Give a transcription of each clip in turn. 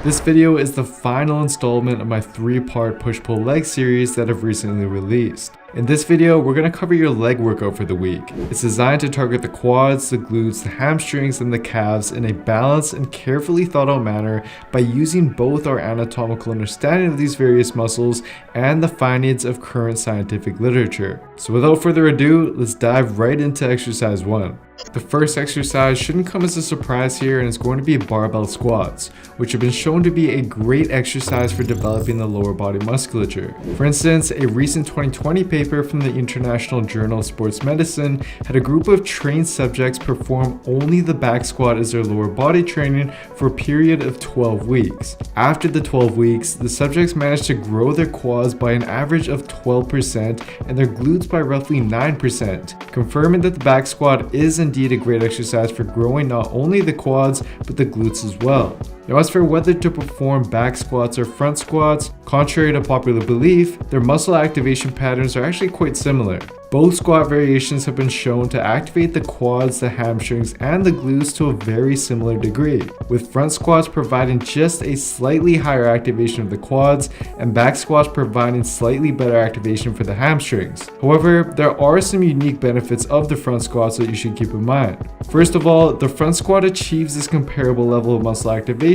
This video is the final installment of my 3-part push-pull leg series that I've recently released. In this video, we're going to cover your leg workout for the week. It's designed to target the quads, the glutes, the hamstrings, and the calves in a balanced and carefully thought out manner by using both our anatomical understanding of these various muscles and the findings of current scientific literature. So without further ado, let's dive right into exercise 1. The first exercise shouldn't come as a surprise here, and it's going to be barbell squats, which have been shown to be a great exercise for developing the lower body musculature. For instance, a recent 2020 paper from the International Journal of Sports Medicine had a group of trained subjects perform only the back squat as their lower body training for a period of 12 weeks. After the 12 weeks, the subjects managed to grow their quads by an average of 12% and their glutes by roughly 9%, confirming that the back squat is indeed a great exercise for growing not only the quads but the glutes as well. Now, as for whether to perform back squats or front squats, contrary to popular belief, their muscle activation patterns are actually quite similar. Both squat variations have been shown to activate the quads, the hamstrings, and the glutes to a very similar degree, with front squats providing just a slightly higher activation of the quads and back squats providing slightly better activation for the hamstrings. However, there are some unique benefits of the front squats that you should keep in mind. First of all, the front squat achieves this comparable level of muscle activation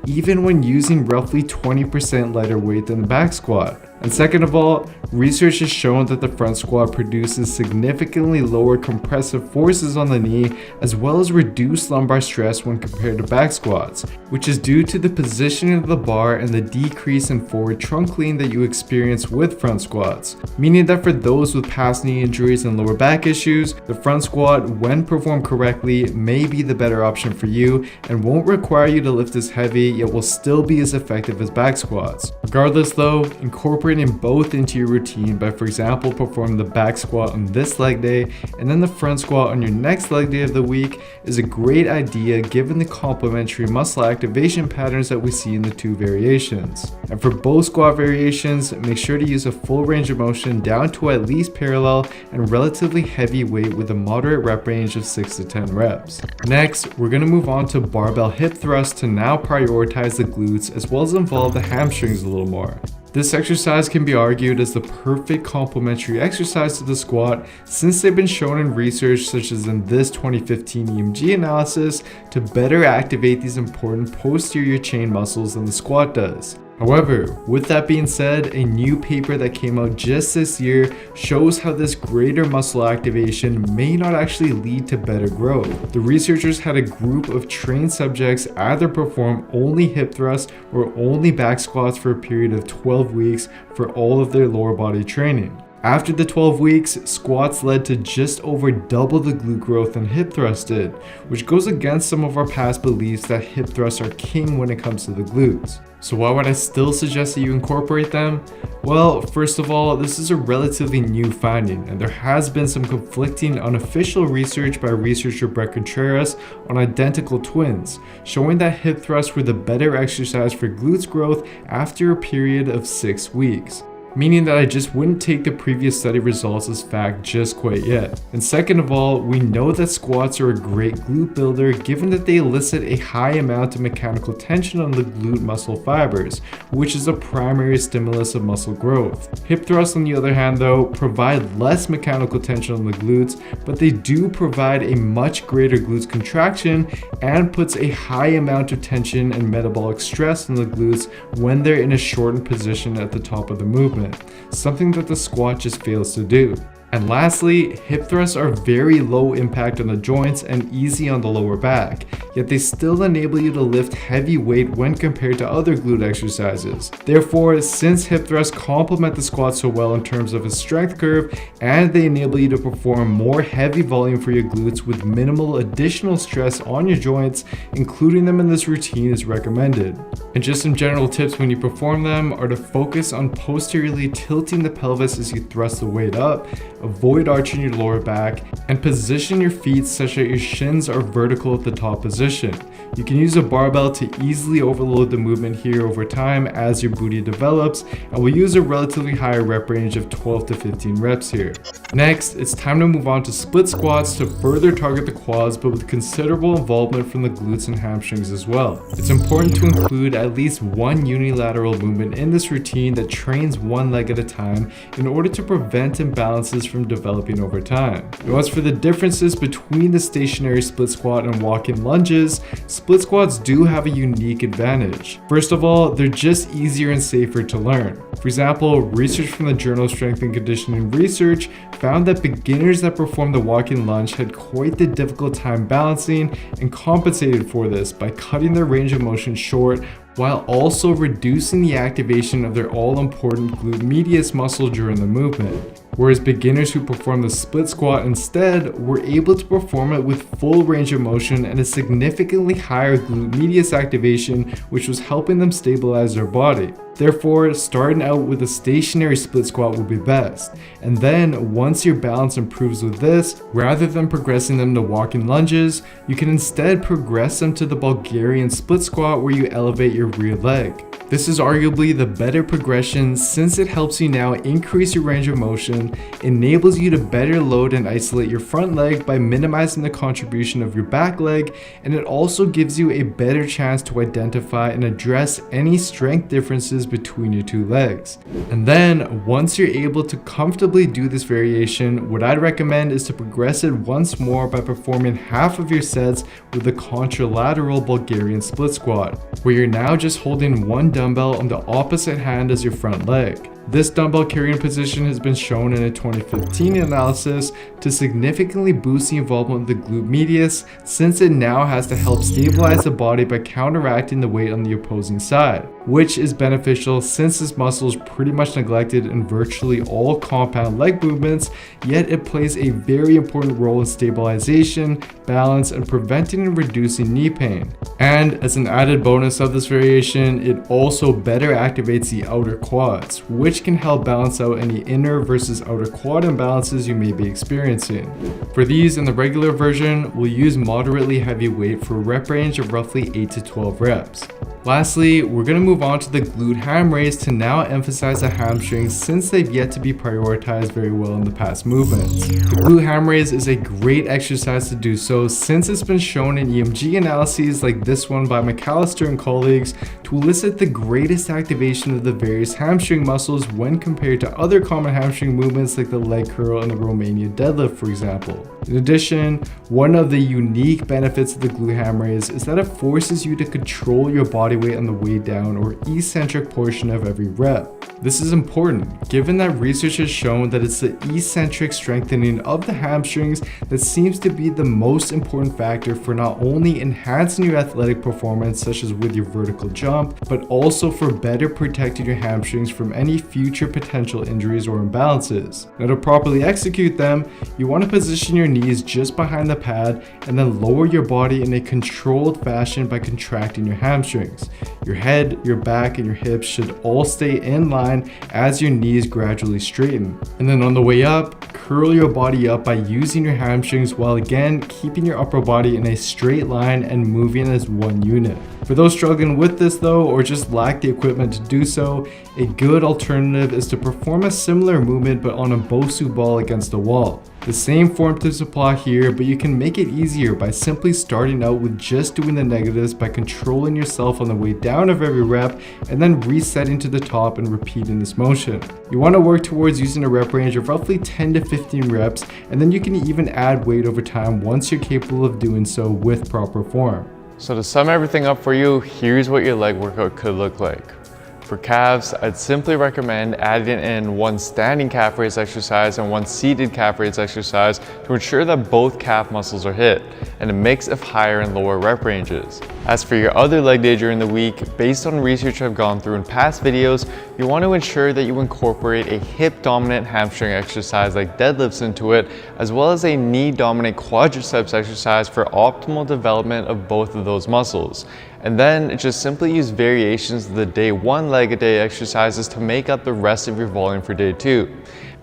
even when using roughly 20% lighter weight than the back squat. And second of all, research has shown that the front squat produces significantly lower compressive forces on the knee as well as reduced lumbar stress when compared to back squats, which is due to the positioning of the bar and the decrease in forward trunk lean that you experience with front squats, meaning that for those with past knee injuries and lower back issues, the front squat, when performed correctly, may be the better option for you and won't require you to lift as heavy, yet will still be as effective as back squats. Regardless though, incorporating both into your routine by, for example, performing the back squat on this leg day and then the front squat on your next leg day of the week is a great idea given the complementary muscle activation patterns that we see in the two variations. And for both squat variations, make sure to use a full range of motion down to at least parallel and relatively heavy weight with a moderate rep range of 6 to 10 reps. Next, we're going to move on to barbell hip thrusts to now prioritize the glutes as well as involve the hamstrings a little more. This exercise can be argued as the perfect complementary exercise to the squat since they've been shown in research such as in this 2015 EMG analysis to better activate these important posterior chain muscles than the squat does. However, with that being said, a new paper that came out just this year shows how this greater muscle activation may not actually lead to better growth. The researchers had a group of trained subjects either perform only hip thrusts or only back squats for a period of 12 weeks for all of their lower body training. After the 12 weeks, squats led to just over double the glute growth than hip thrusts did, which goes against some of our past beliefs that hip thrusts are king when it comes to the glutes. So why would I still suggest that you incorporate them? Well, first of all, this is a relatively new finding, and there has been some conflicting unofficial research by researcher Brett Contreras on identical twins, showing that hip thrusts were the better exercise for glutes growth after a period of 6 weeks. Meaning that I just wouldn't take the previous study results as fact just quite yet. And second of all, we know that squats are a great glute builder given that they elicit a high amount of mechanical tension on the glute muscle fibers, which is a primary stimulus of muscle growth. Hip thrusts, on the other hand though, provide less mechanical tension on the glutes, but they do provide a much greater glutes contraction and puts a high amount of tension and metabolic stress on the glutes when they're in a shortened position at the top of the movement. Something that the squat just fails to do. And lastly, hip thrusts are very low impact on the joints and easy on the lower back, yet they still enable you to lift heavy weight when compared to other glute exercises. Therefore, since hip thrusts complement the squat so well in terms of its strength curve, and they enable you to perform more heavy volume for your glutes with minimal additional stress on your joints, including them in this routine is recommended. And just some general tips when you perform them are to focus on posteriorly tilting the pelvis as you thrust the weight up. avoid arching your lower back, and position your feet such that your shins are vertical at the top position. You can use a barbell to easily overload the movement here over time as your booty develops, and we'll use a relatively higher rep range of 12 to 15 reps here. Next, it's time to move on to split squats to further target the quads, but with considerable involvement from the glutes and hamstrings as well. It's important to include at least one unilateral movement in this routine that trains one leg at a time in order to prevent imbalances from developing over time. Now, as for the differences between the stationary split squat and walk-in lunges, split squats do have a unique advantage. First of all, they're just easier and safer to learn. For example, research from the Journal of Strength and Conditioning Research found that beginners that performed the walk-in lunge had quite the difficult time balancing and compensated for this by cutting their range of motion short while also reducing the activation of their all-important glute medius muscle during the movement. Whereas beginners who perform the split squat instead were able to perform it with full range of motion and a significantly higher glute medius activation, which was helping them stabilize their body. Therefore, starting out with a stationary split squat would be best. And then, once your balance improves with this, rather than progressing them to walking lunges, you can instead progress them to the Bulgarian split squat where you elevate your rear leg. This is arguably the better progression since it helps you now increase your range of motion, enables you to better load and isolate your front leg by minimizing the contribution of your back leg, and it also gives you a better chance to identify and address any strength differences between your two legs. And then, once you're able to comfortably do this variation, what I'd recommend is to progress it once more by performing half of your sets with the contralateral Bulgarian split squat, where you're now just holding one dumbbell on the opposite hand as your front leg. This dumbbell carrying position has been shown in a 2015 analysis to significantly boost the involvement of the glute medius, since it now has to help stabilize the body by counteracting the weight on the opposing side, which is beneficial since this muscle is pretty much neglected in virtually all compound leg movements, yet it plays a very important role in stabilization, balance, and preventing and reducing knee pain. And as an added bonus of this variation, it also better activates the outer quads, which can help balance out any inner versus outer quad imbalances you may be experiencing. For these in the regular version, we'll use moderately heavy weight for a rep range of roughly 8 to 12 reps. Lastly, we're going to move on to the glute ham raise to now emphasize the hamstrings since they've yet to be prioritized very well in the past movements. The glute ham raise is a great exercise to do so since it's been shown in EMG analyses like this one by McAllister and colleagues to elicit the greatest activation of the various hamstring muscles when compared to other common hamstring movements like the leg curl and the Romanian deadlift, for example. In addition, one of the unique benefits of the glute ham raise is that it forces you to control your body weight on the way down or eccentric portion of every rep. This is important, given that research has shown that it's the eccentric strengthening of the hamstrings that seems to be the most important factor for not only enhancing your athletic performance, such as with your vertical jump, but also for better protecting your hamstrings from any future potential injuries or imbalances. Now, to properly execute them, you want to position your knees just behind the pad and then lower your body in a controlled fashion by contracting your hamstrings. Your head, your back, and your hips should all stay in line as your knees gradually straighten. And then on the way up, curl your body up by using your hamstrings while again keeping your upper body in a straight line and moving as one unit. For those struggling with this though, or just lack the equipment to do so, a good alternative is to perform a similar movement but on a Bosu ball against a wall. The same form tips apply here, but you can make it easier by simply starting out with just doing the negatives by controlling yourself on the way down of every rep and then resetting to the top and repeating this motion. You want to work towards using a rep range of roughly 10 to 15 reps, and then you can even add weight over time once you're capable of doing so with proper form. So to sum everything up for you, here's what your leg workout could look like. For calves, I'd simply recommend adding in one standing calf raise exercise and one seated calf raise exercise to ensure that both calf muscles are hit, and a mix of higher and lower rep ranges. As for your other leg day during the week, based on research I've gone through in past videos, you want to ensure that you incorporate a hip dominant hamstring exercise like deadlifts into it, as well as a knee dominant quadriceps exercise for optimal development of both of those muscles. And then just simply use variations of the day 1 leg a day exercises to make up the rest of your volume for day 2.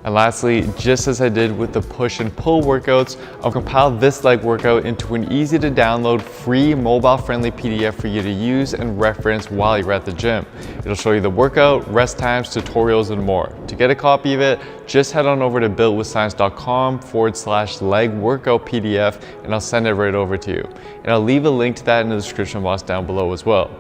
And lastly, just as I did with the push and pull workouts, I'll compile this leg workout into an easy to download, free, mobile-friendly PDF for you to use and reference while you're at the gym. It'll show you the workout, rest times, tutorials, and more. To get a copy of it, just head on over to builtwithscience.com/leg workout PDF, and I'll send it right over to you. And I'll leave a link to that in the description box down below as well.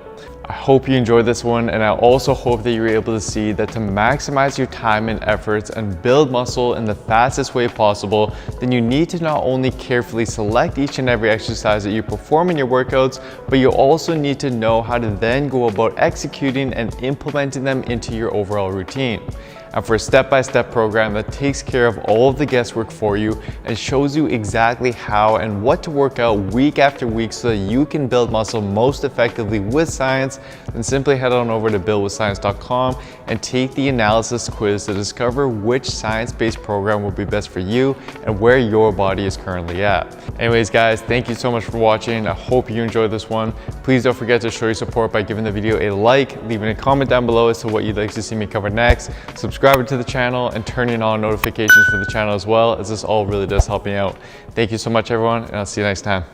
I hope you enjoyed this one, and I also hope that you're able to see that to maximize your time and efforts and build muscle in the fastest way possible, then you need to not only carefully select each and every exercise that you perform in your workouts, but you also need to know how to then go about executing and implementing them into your overall routine. And for a step-by-step program that takes care of all of the guesswork for you and shows you exactly how and what to work out week after week so that you can build muscle most effectively with science, then simply head on over to builtwithscience.com and take the analysis quiz to discover which science-based program will be best for you and where your body is currently at. Anyways guys, thank you so much for watching. I hope you enjoyed this one. Please don't forget to show your support by giving the video a like, leaving a comment down below as to what you'd like to see me cover next, subscribing to the channel, and turning on notifications for the channel as well, as this all really does help me out. Thank you so much everyone, and I'll see you next time.